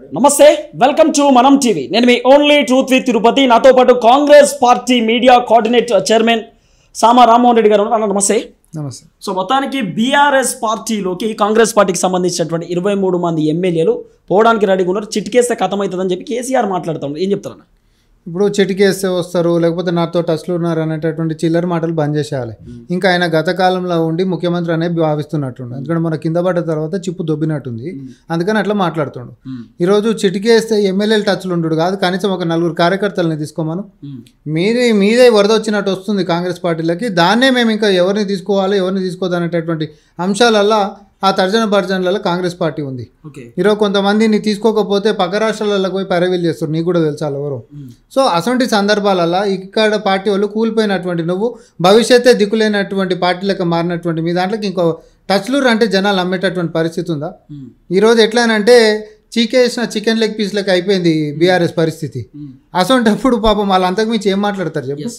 నమస్తే welcome to మనం TV నేను మీ ఓన్లీ ట్రూత్ విత్ తిరుపతి నాతో పాటు Congress party media coordinator chairman Sama Rammohan Reddy గారు ఉన్నారు. నమస్తే. నమస్తే. సో మొత్తానికి బీఆర్ఎస్ పార్టీలోకి కాంగ్రెస్ పార్టీకి సంబంధించినటువంటి 23 మంది ఎమ్మెల్యేలు పోవడానికి రెడీగా ఉన్నారు. చిటికేస్తే ఖతం అవుతుందని చెప్పి కేసీఆర్ మాట్లాడుతున్నారు. ఏం చెప్తారన్న? ఇప్పుడు చిటికేస్తే వస్తారు, లేకపోతే నాతో టచ్లో ఉన్నారు అనేటటువంటి చిల్లర మాటలు బంద్ చేసేయాలి. ఇంకా ఆయన గత కాలంలో ఉండి ముఖ్యమంత్రి అనేది భావిస్తున్నట్టుండు. ఎందుకంటే మన కింద పడ్డ తర్వాత చిప్పు దొబ్బినట్టుంది, అందుకని అట్లా మాట్లాడుతుండు. ఈరోజు చిటికేస్తే ఎమ్మెల్యేలు టచ్లు ఉండు కాదు, కనీసం ఒక 4 కార్యకర్తలని తీసుకోమను. మీదే వరద వచ్చినట్టు వస్తుంది కాంగ్రెస్ పార్టీలకి. దాన్నే మేము ఇంకా ఎవరిని తీసుకోవాలి ఎవరిని తీసుకోవద్దు అనేటటువంటి అంశాలల్లో ఆ తర్జన భర్జనలలో కాంగ్రెస్ పార్టీ ఉంది. ఈరోజు కొంతమందిని తీసుకోకపోతే పక్క రాష్ట్రాలలో పోయి పరవీలు చేస్తారు, నీకు కూడా తెలుసాలి ఎవరు. సో అటువంటి సందర్భాలలో ఇక్కడ పార్టీ వాళ్ళు కూలిపోయినటువంటి నువ్వు భవిష్యత్తే దిక్కులేనటువంటి పార్టీలకు మారినటువంటి మీ దాంట్లోకి ఇంకో టచ్లూరు అంటే జనాలు అమ్మేటటువంటి పరిస్థితి ఉందా? ఈరోజు ఎట్లానంటే చీకేసిన చికెన్ లెగ్ పీస్లకు అయిపోయింది బీఆర్ఎస్ పరిస్థితి. అసొంటప్పుడు పాపం వాళ్ళు అంతకుమించి ఏం మాట్లాడతారు చెప్పు.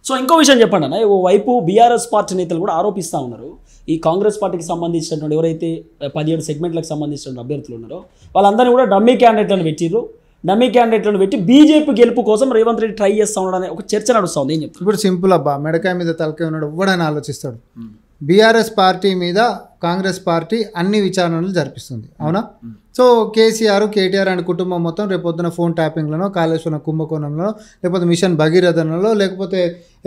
సో ఇంకో విషయం చెప్పండి అన్న, ఓ వైపు బీఆర్ఎస్ పార్టీ నేతలు కూడా ఆరోపిస్తూ ఉన్నారు, ఈ కాంగ్రెస్ పార్టీకి సంబంధించినటువంటి ఎవరైతే 17 సెగ్మెంట్లకు సంబంధించిన అభ్యర్థులు ఉన్నారో వాళ్ళందరినీ కూడా డమ్మీ క్యాండిడేట్లను పెట్టిర్రు. డమ్మీ క్యాండిడేట్లను పెట్టి బీజేపీ గెలుపు కోసం రేవంత్ రెడ్డి ట్రై చేస్తూ ఉన్నాడని ఒక చర్చ నడుస్తుంది. ఏం చెప్తారు? ఇప్పుడు సింపుల్ అబ్బా, మెడకాయ మీద తలకాయ ఉన్నాడు ఎవడని ఆలోచిస్తాడు. బీఆర్ఎస్ పార్టీ మీద కాంగ్రెస్ పార్టీ అన్ని విచారణలు జరిపిస్తుంది, అవునా? సో కేసీఆర్ కేటీఆర్ అండ్ కుటుంబం మొత్తం రేపొద్దున ఫోన్ ట్యాపింగ్లను, కాళేశ్వరం కుంభకోణంలో, లేకపోతే మిషన్ భగీరథనలో, లేకపోతే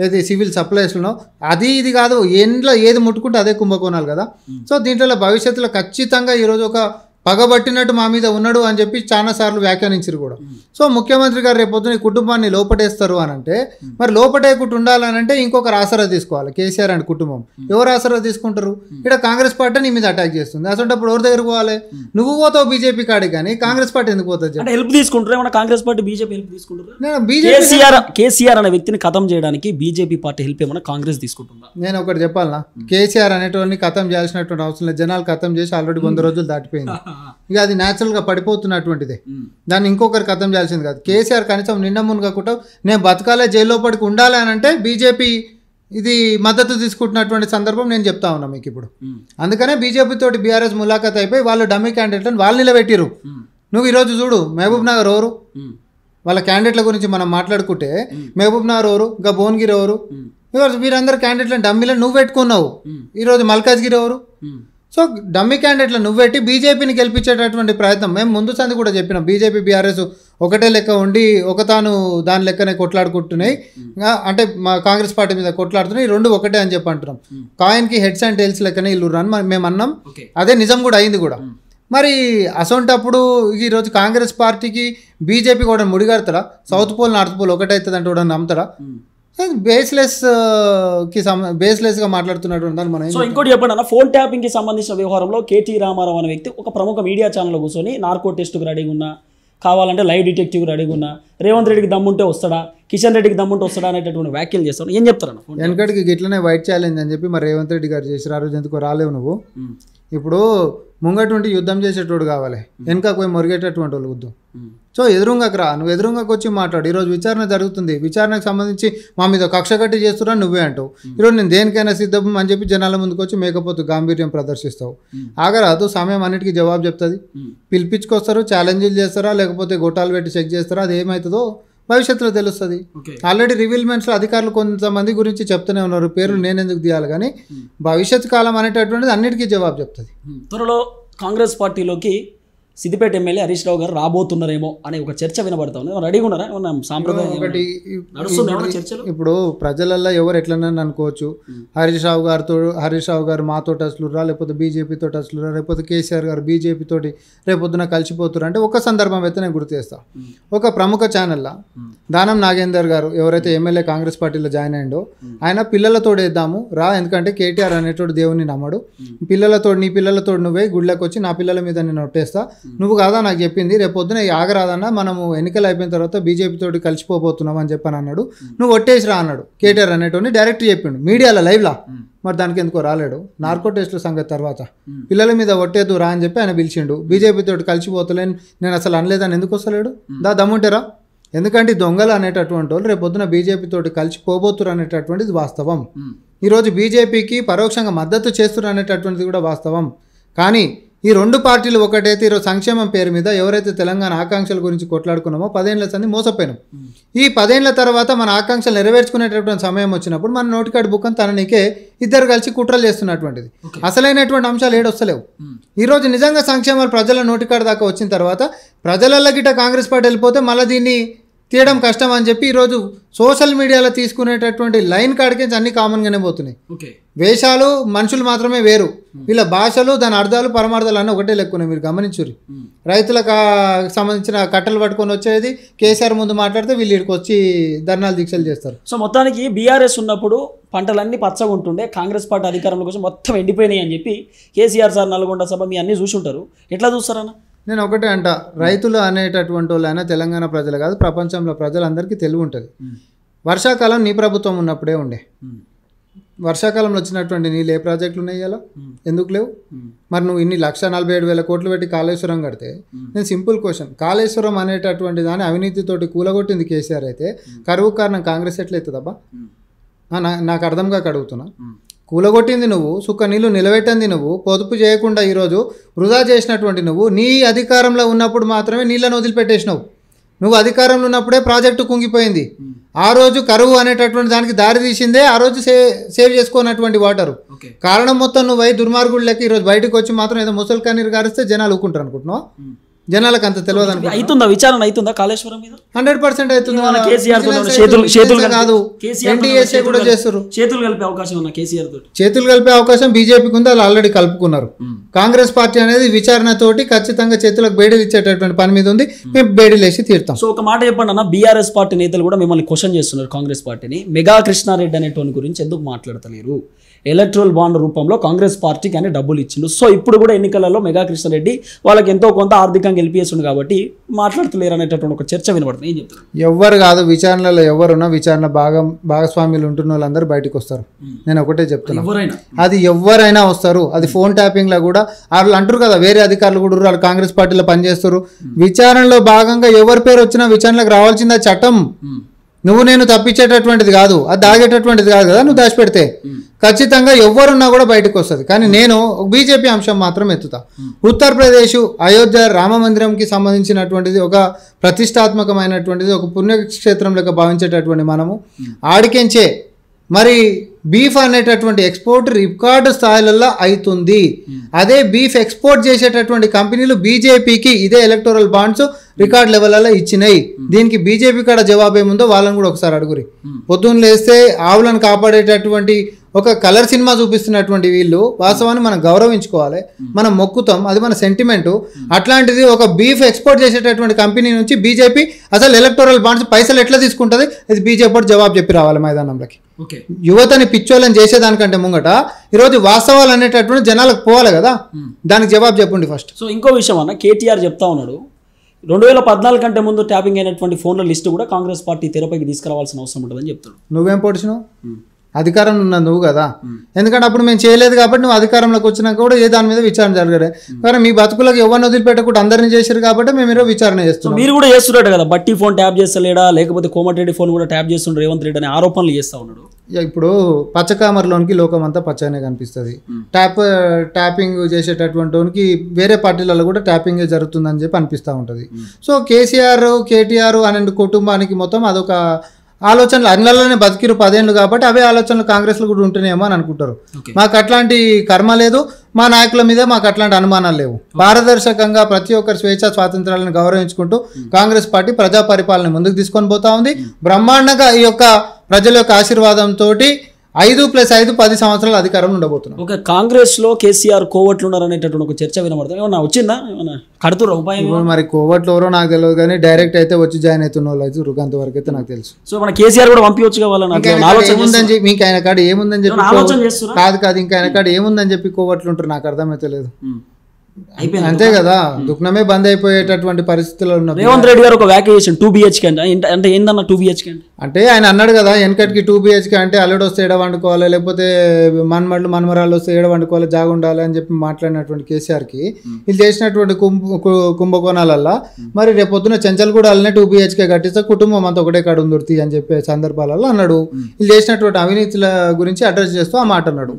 ఏది సివిల్ సప్లైస్లో, అది ఇది కాదు, ఎండ్లో ఏది ముట్టుకుంటే అదే కుంభకోణాలు కదా. సో దీంట్లో భవిష్యత్తులో ఖచ్చితంగా ఈరోజు ఒక పగబట్టినట్టు మా మీద ఉన్నాడు అని చెప్పి చాలాసార్లు వ్యాఖ్యానించారు కూడా. సో ముఖ్యమంత్రి గారు రేపొద్దున ఈ కుటుంబాన్ని లోపటేస్తారు అని అంటే, మరి లోపటేయకుండా ఉండాలనంటే ఇంకొకరు ఆసరా తీసుకోవాలి. కేసీఆర్ అండ్ కుటుంబం ఎవరు ఆసరా తీసుకుంటారు? ఇక్కడ కాంగ్రెస్ పార్టీ నీ మీద అటాక్ చేస్తుంది. అసలు ఎవరి దగ్గరకు పోవాలి? నువ్వు పోతావు బీజేపీ కాడికి, కానీ కాంగ్రెస్ పార్టీ ఎందుకు పోతుంది? హెల్ప్ తీసుకుంటారు ఏమన్నా కాంగ్రెస్ పార్టీ బీజేపీ హెల్ప్ తీసుకుంటారు? కేసీఆర్ అనే వ్యక్తిని ఖతం చేయడానికి బీజేపీ పార్టీ హెల్ప్ ఏమన్నా కాంగ్రెస్ తీసుకుంటుందా? నేను ఒకటి చెప్పాలనా, కేసీఆర్ అనేటువంటి ఖతం చేయాల్సినటువంటి అవసరం లేదు. జనాలు ఖతం చేసి ఆల్రెడీ 100 రోజులు దాటిపోయింది. ఇక అది న్యాచురల్గా పడిపోతున్నటువంటిదే, దాన్ని ఇంకొకరు ఖతం చేయాల్సింది కాదు. కేసీఆర్ కనీసం నిండా మునగకుండా నేను బతకాలే జైల్లో పడికి ఉండాలి అని అంటే బీజేపీ ఇది మద్దతు తీసుకుంటున్నటువంటి సందర్భం నేను చెప్తా ఉన్నా మీకు ఇప్పుడు. అందుకనే బీజేపీ తోటి బీఆర్ఎస్ ములాఖాత్ అయిపోయి వాళ్ళు డమ్మీ క్యాండిడేట్లను వాళ్ళు నిలబెట్టిరు. నువ్వు ఈరోజు చూడు, మహబూబ్ నగర్ ఎవరు? వాళ్ళ క్యాండిడేట్ల గురించి మనం మాట్లాడుకుంటే మహబూబ్ నగర్ ఎవరు, ఇంకా భువనగిరి ఎవరు? వీరందరూ క్యాండిడేట్లను డమ్మీలను నువ్వు పెట్టుకున్నావు. ఈరోజు మల్కాజ్గిరి ఎవరు? సో డమ్మీ క్యాండిడేట్లు నువ్వు పెట్టి బీజేపీని గెలిపించేటటువంటి ప్రయత్నం మేము ముందు సంది కూడా చెప్పినాం. బీజేపీ బీఆర్ఎస్ ఒకటే లెక్క ఉండి ఒకతాను దాని లెక్కనే కొట్లాడుకుంటున్నాయి, అంటే మా కాంగ్రెస్ పార్టీ మీద కొట్లాడుతున్నాయి, రెండు ఒకటే అని చెప్పి అంటున్నాం. కాయిన్కి హెడ్స్ అండ్ టైల్స్ లెక్కనే ఇల్లు రన్ మేము అన్నాం, అదే నిజం కూడా అయింది కూడా. మరి అసొంటప్పుడు ఈరోజు కాంగ్రెస్ పార్టీకి బీజేపీ కూడా ముడిగడతారా? సౌత్ పోల్ నార్త్ పోల్ ఒకటైతుంది అంటే కూడా నమ్ముతారా? బేస్లెస్ గా మాట్లాడుతున్నటువంటి మనం. సో ఇంకోటి చెప్పండి అన్న, ఫోన్ ట్యాపింగ్ కి సంబంధించిన వ్యవహారంలో కేటీ రామారావు అనే వ్యక్తి ఒక ప్రముఖ మీడియా ఛానల్లో కూర్చొని నార్కో టెస్ట్కి రెడీగా ఉన్నా, కావాలంటే లైవ్ డిటెక్టివ్ రెడీగా ఉన్నా, రేవంత్ రెడ్డికి దమ్ముంటే వస్తాడా, కిషన్ రెడ్డికి దమ్ముంటే వస్తాడా అనేటటువంటి వ్యాఖ్యలు చేస్తాను. ఏం చెప్తారన్న? వెనకటికి ఇట్లనే వైట్ ఛాలెంజ్ అని చెప్పి మరి రేవంత్ రెడ్డి గారు చేసి ఆ రోజు ఎందుకు రాలేవు నువ్వు? ఇప్పుడు ముంగటువంటి యుద్ధం చేసేటోడు కావాలి, వెనక పోయి మొరిగేటటువంటి వాళ్ళు వద్దు. సో ఎదురుంగకు రా, నువ్వు ఎదురుంగకు వచ్చి మాట్లాడు. ఈరోజు విచారణ జరుగుతుంది, విచారణకు సంబంధించి మా మీద కక్ష కట్టి చేస్తున్నా నువ్వే అంటావు. ఈరోజు నేను దేనికైనా సిద్ధం అని చెప్పి జనాల ముందుకు వచ్చి మేకపోతే గాంభీర్యం ప్రదర్శిస్తావు. ఆగరాదు, సమయం అన్నిటికీ జవాబు చెప్తుంది. పిలిపించుకొస్తారు, ఛాలెంజ్లు చేస్తారా, లేకపోతే గొట్టాలు పెట్టి చెక్ చేస్తారా, అది ఏమవుతుందో భవిష్యత్తులో తెలుస్తుంది. ఆల్రెడీ రివీల్మెంట్స్లో అధికారులు కొంతమంది గురించి చెప్తూనే ఉన్నారు, పేర్లు నేను ఎందుకు తీయాలి, కానీ భవిష్యత్ కాలం అనేటటువంటిది అన్నిటికీ జవాబు చెప్తుంది. త్వరలో కాంగ్రెస్ పార్టీలోకి సిద్దిపేట ఎమ్మెల్యే హరీష్ రావు గారు రాబోతున్నారేమో అనే ఒక చర్చ వినబడతా ఉంది. రెడీగా ఉన్నారా? సాంప్రదాయం ఒకటి ఇప్పుడు ప్రజలలో ఎవరు ఎట్లన్నా అనుకోవచ్చు, హరీష్ రావు గారు మాతో టచ్లురా, లేకపోతే బీజేపీతో టచ్లురా, లేకపోతే కేసీఆర్ గారు బీజేపీ తోటి రేపొద్దున కలిసిపోతున్నారు అంటే ఒక సందర్భం అయితే నేను గుర్తు చేస్తాను. ఒక ప్రముఖ ఛానల్లో దానం నాగేందర్ గారు ఎవరైతే ఎమ్మెల్యే కాంగ్రెస్ పార్టీలో జాయిన్ అయ్యిండో ఆయన పిల్లలతో వేద్దాము రా, ఎందుకంటే కేటీఆర్ అనేటోడు దేవుని నమ్మడు, నీ పిల్లలతో నువ్వే గుళ్ళకి వచ్చి నా పిల్లల మీద నేను ఒట్టేస్తా, నువ్వు కాదా నాకు చెప్పింది, రేపు పొద్దున ఆగరాదన్నా మనము ఎన్నికలు అయిపోయిన తర్వాత బీజేపీ తోటి కలిసిపోబోతున్నాం అని చెప్పని అన్నాడు, నువ్వు ఒట్టేసిరా అన్నాడు కేటీఆర్ అనేటోని డైరెక్ట్ చెప్పిండు మీడియాలో లైవ్లా. మరి దానికి ఎందుకో రాలేడు. నార్కో టెస్టుల సంగతి తర్వాత పిల్లల మీద ఒట్టేదు రా అని చెప్పి ఆయన పిలిచిండు. బీజేపీ తోటి కలిసిపోతలేను నేను అసలు అనలేదని ఎందుకు వస్తలేడు? దమ్ముంటారా? ఎందుకంటే దొంగలు అనేటటువంటి వాళ్ళు రేపు పొద్దున బీజేపీ తోటి కలిసిపోబోతున్నారు అనేటటువంటిది వాస్తవం. ఈరోజు బీజేపీకి పరోక్షంగా మద్దతు చేస్తున్నారు అనేటటువంటిది కూడా వాస్తవం. కానీ ఈ రెండు పార్టీలు ఒకటైతే ఈరోజు సంక్షేమం పేరు మీద ఎవరైతే తెలంగాణ ఆకాంక్షల గురించి కొట్లాడుకున్నామో 10 ఏళ్ల సంది మోసపోయినాం. ఈ 10 ఏళ్ల తర్వాత మన ఆకాంక్షలు నెరవేర్చుకునేటటువంటి సమయం వచ్చినప్పుడు మన నోటికాడి బుక్కని తననికే ఇద్దరు కలిసి కుట్రలు చేస్తున్నటువంటిది. అసలైనటువంటి అంశాలు ఏడొస్తలేవు. ఈరోజు నిజంగా సంక్షేమాలు ప్రజల నోటికాడి దాకా వచ్చిన తర్వాత ప్రజలల్లో గిట్ట కాంగ్రెస్ పార్టీ వెళ్ళిపోతే మళ్ళీ దీన్ని తీయడం కష్టం అని చెప్పి ఈరోజు సోషల్ మీడియాలో తీసుకునేటటువంటి లైన్ కాడికి అన్ని కామన్గానే పోతున్నాయి. వేషాలు మనుషులు మాత్రమే వేరు, వీళ్ళ భాషలు దాని అర్థాలు పరమార్థాలు అన్నీ ఒకటే లెక్కున్నాయి. మీరు గమనించుర్రి. రైతులకు సంబంధించిన కట్టలు పట్టుకొని వచ్చేది కేసీఆర్ ముందు మాట్లాడితే వీళ్ళు ఇక్కడికి వచ్చి ధర్నాలు దీక్షలు చేస్తారు. సో మొత్తానికి బీఆర్ఎస్ ఉన్నప్పుడు పంటలన్నీ పచ్చగా ఉంటుండే, కాంగ్రెస్ పార్టీ అధికారంలో కోసం మొత్తం ఎండిపోయినాయి అని చెప్పి కేసీఆర్ సార్ నల్గొండ సభ మీ అన్నీ చూసి ఉంటారు. ఎట్లా చూస్తారన్న? నేను ఒకటే అంట, రైతులు అనేటటువంటి వాళ్ళైనా తెలంగాణ ప్రజలు కాదు, ప్రపంచంలో ప్రజలందరికీ తెలివి ఉంటుంది. వర్షాకాలం నీ ప్రభుత్వం ఉన్నప్పుడే ఉండే. వర్షాకాలంలో వచ్చినటువంటి నీళ్ళు ఏ ప్రాజెక్టులు ఉన్నాయి ఇలా? ఎందుకు లేవు? మరి నువ్వు ఇన్ని 1,47,000 కోట్లు పెట్టి కాళేశ్వరం కడితే, నేను సింపుల్ క్వశ్చన్, కాళేశ్వరం అనేటటువంటి దాన్ని అవినీతితోటి కూలగొట్టింది కేసీఆర్ అయితే కరువు కారణం కాంగ్రెస్ ఎట్లయితుందబ్బా? నాకు అర్థం కాక అడుగుతున్నా. కూలగొట్టింది నువ్వు, సుక్క నీళ్ళు నిలబెట్టింది నువ్వు, పొదుపు చేయకుండా ఈరోజు వృధా చేసినటువంటి నువ్వు, నీ అధికారంలో ఉన్నప్పుడు మాత్రమే నీళ్ళను వదిలిపెట్టేసినావు. నువ్వు అధికారంలో ఉన్నప్పుడే ప్రాజెక్టు కుంగిపోయింది. ఆ రోజు కరువు అనేటటువంటి దానికి దారి తీసిందే ఆ రోజు సేవ్ చేసుకున్నటువంటి వాటరు. కారణం మొత్తం నువ్వు దుర్మార్గుళ్ళకి ఈరోజు బయటకు వచ్చి మాత్రం ఏదో ముసలి కన్నీరు గారిస్తే జనాలు ఊకుంటారు అనుకుంటున్నావు. జనాలకు అంత తెలియదు అనుకో. అవుతుందా విచారణ? అవుతుందా కాళేశ్వరం మీద? 100% అవుతుంది. కాదు, ఎన్టీఎస్ఏ కూడా చేస్తారు. చేతులు కలిపే అవకాశం ఉన్నా కేసీఆర్ తోటి? చేతులు కలిపే అవకాశం బీజేపీకి ఉంది, వాళ్ళు ఆల్రెడీ కలుపుకున్నారు. కాంగ్రెస్ పార్టీ అనేది విచారణతోటి ఖచ్చితంగా చేతులకు బేడీలు ఇచ్చేటటువంటి పని మీద ఉంది. మేము బేడీలు వేసి తీరుతాం. సో ఒక మాట చెప్పండి అన్న, బీఆర్ఎస్ పార్టీ నేతలు కూడా మిమ్మల్ని క్వశ్చన్ చేస్తున్నారు. కాంగ్రెస్ పార్టీని మెగా కృష్ణారెడ్డి అనేటువంటి గురించి ఎందుకు మాట్లాడతలేరు? ఎలక్ట్రల్ బాండ్ రూపంలో కాంగ్రెస్ పార్టీకి అని డబ్బులు ఇచ్చిండు. సో ఇప్పుడు కూడా ఎన్నికలలో మెగా కృష్ణారెడ్డి వాళ్ళకి ఎంతో కొంత ఆర్థికంగా గెలిపేస్తుండు కాబట్టి మాట్లాడతలేరు అనేటటువంటి ఒక చర్చ వినబడుతుంది. ఏం చెప్తారు? ఎవరు కాదు, విచారణలో ఎవరున్నా విచారణ భాగస్వామ్యులు ఉంటున్న వాళ్ళందరూ బయటకు వస్తారు. నేను ఒకటే చెప్తున్నాను, అది ఎవరైనా వస్తారు. అది ఫోన్ ట్యాపింగ్ లో కూడా వాళ్ళు అంటారు కదా, వేరే అధికారులు కూడా వాళ్ళు కాంగ్రెస్ పార్టీలో పనిచేస్తారు. విచారణలో భాగంగా ఎవరి పేరు వచ్చినా విచారణకు రావాల్సింది చట్టం. నువ్వు నేను తప్పించేటటువంటిది కాదు, అది దాగేటటువంటిది కాదు కదా. నువ్వు దాచిపెడితే ఖచ్చితంగా ఎవరున్నా కూడా బయటకు వస్తుంది. కానీ నేను బీజేపీ అంశం మాత్రం ఎత్తుతా. ఉత్తరప్రదేశ్ అయోధ్య రామ మందిరంకి సంబంధించినటువంటిది ఒక ప్రతిష్టాత్మకమైనటువంటిది, ఒక పుణ్యక్షేత్రం లెక్క భావించేటటువంటి మనము ఆడికెంచే మరి బీఫ్ అనేటటువంటి ఎక్స్పోర్ట్ రికార్డు స్థాయిలలో అవుతుంది. అదే బీఫ్ ఎక్స్పోర్ట్ చేసేటటువంటి కంపెనీలు బీజేపీకి ఇదే ఎలక్టోరల్ బాండ్స్ రికార్డ్ లెవెల్లో ఇచ్చినాయి. దీనికి బీజేపీ కాడ జవాబు ఏముందో వాళ్ళని కూడా ఒకసారి అడుగురి. పొద్దున్న లేస్తే ఆవులను కాపాడేటటువంటి ఒక కలర్ సినిమా చూపిస్తున్నటువంటి వీళ్ళు వాస్తవాన్ని మనం గౌరవించుకోవాలి, మనం మొక్కుతాం, అది మన సెంటిమెంటు. అట్లాంటిది ఒక బీఫ్ ఎక్స్పోర్ట్ చేసేటటువంటి కంపెనీ నుంచి బీజేపీ అసలు ఎలక్టోరల్ బాండ్స్ పైసలు ఎట్లా తీసుకుంటుంది? అది బీజేపీ జవాబు చెప్పి రావాలి మైదానంలోకి. యువతని పిచ్చోళ్ళని చేసేదానికంటే ముంగట ఈరోజు వాస్తవాలు అనేటటువంటి జనాలకు పోవాలి కదా, దానికి జవాబు చెప్పండి ఫస్ట్. సో ఇంకో విషయం అన్న, కేటీఆర్ చెప్తా ఉన్నాడు 2014 కంటే ముందు ట్యాపింగ్ అయినటువంటి ఫోన్ల లిస్టు కూడా కాంగ్రెస్ పార్టీ తెరపైకి తీసుకురావాల్సిన అవసరం ఉంటుందని చెప్తాడు. నువ్వేం పొడిచినావు? అధికారంలో ఉన్నది నువ్వు కదా. ఎందుకంటే అప్పుడు మేము చేయలేదు కాబట్టి నువ్వు అధికారంలోకి వచ్చినాక కూడా ఏ దాని మీద విచారణ జరగలేదు. కానీ మీ బతుకులకు ఎవరిని వదిలిపెట్టకుండా అందరినీ చేశారు కాబట్టి మేము ఈరోజు విచారణ చేస్తున్నాం. మీరు కూడా చేస్తున్నట్టు కదా, బట్టి ఫోన్ ట్యాప్ చేస్తలేడా, లేకపోతే కోమటిరెడ్డి ఫోన్ కూడా ట్యాప్ చేస్తుండ్రు రేవంత్ రెడ్డి అనే ఆరోపణలు చేస్తూ ఉన్నాడు. ఇప్పుడు పచ్చకామర్లోనికి లోకం అంతా పచ్చనే కనిపిస్తుంది. ట్యాపింగ్ చేసేటటువంటి వేరే పార్టీలలో కూడా ట్యాపింగే జరుగుతుందని చెప్పి అనిపిస్తూ ఉంటుంది. సో కేసీఆర్ కేటీఆర్ అనే కుటుంబానికి మొత్తం అదొక ఆలోచనలు అన్నిలోనే బతికిరు 10 ఏళ్ళు కాబట్టి అవే ఆలోచనలు కాంగ్రెస్లో కూడా ఉంటున్నాయేమో అని అనుకుంటారు. మాకు అట్లాంటి కర్మ లేదు, మా నాయకుల మీద మాకు అట్లాంటి అనుమానాలు లేవు. పారదర్శకంగా ప్రతి ఒక్కరి స్వేచ్ఛ స్వాతంత్రాలను గౌరవించుకుంటూ కాంగ్రెస్ పార్టీ ప్రజా పరిపాలన ముందుకు తీసుకొని పోతా ఉంది. బ్రహ్మాండంగా ఈ యొక్క ప్రజల యొక్క ఆశీర్వాదంతో 5+5 10 సంవత్సరాల అధికారం ఉండబోతున్నాం. ఒక కాంగ్రెస్ లో కేసీఆర్ కోవట్లు ఉన్నారు అనేటటువంటి ఒక చర్చ వినబడుతుంది. ఏమన్నా వచ్చిందా? ఏమన్నా కడుతురా ఉపాయం? మరి కోవట్లు ఎవరో నాకు తెలియదు, కానీ డైరెక్ట్ అయితే వచ్చి జాయిన్ అవుతున్న వాళ్ళు అయితే రుగంత వరకు అయితే నాకు తెలుసు. సో మన కేసీఆర్ కూడా పంపించచ్చు కావాలని ఏముందని చెప్పి మీకు ఆయన కాడ ఏముందని చెప్పి కాదు ఇంకా ఆయన కాడ ఏముందని చెప్పి కోవట్లు ఉంటారు, నాకు అర్థమైతే లేదు. అంతే కదా, దుఃఖమే బంద్ అయిపోయేటటువంటి పరిస్థితుల్లో ఉన్నారు. రేవంత్ రెడ్డి గారు ఒక వ్యాఖ్య 2 BHK అంటే ఏందన్న 2 BHK అంటే ఆయన అన్నాడు కదా, వెనకటికి 2 BHK అంటే అల్లుడు వస్తే ఏడ వండుకోవాలి, లేకపోతే మనమరాళ్ళు వస్తే ఏడ వండుకోవాలి, జాగా ఉండాలి అని చెప్పి మాట్లాడినటువంటి కేసీఆర్కి వీళ్ళు చేసినటువంటి కుంభకోణాలల్లో మరి రేపొద్దున చెంచల్గూడనే 2 BHK కట్టిస్తే కుటుంబం అంతా ఒకటే కాడ ఉందుర్తి అని చెప్పే సందర్భాలలో అన్నాడు. వీళ్ళు చేసినటువంటి అవినీతుల గురించి అడ్రస్ చేస్తూ ఆ మాట అన్నాడు.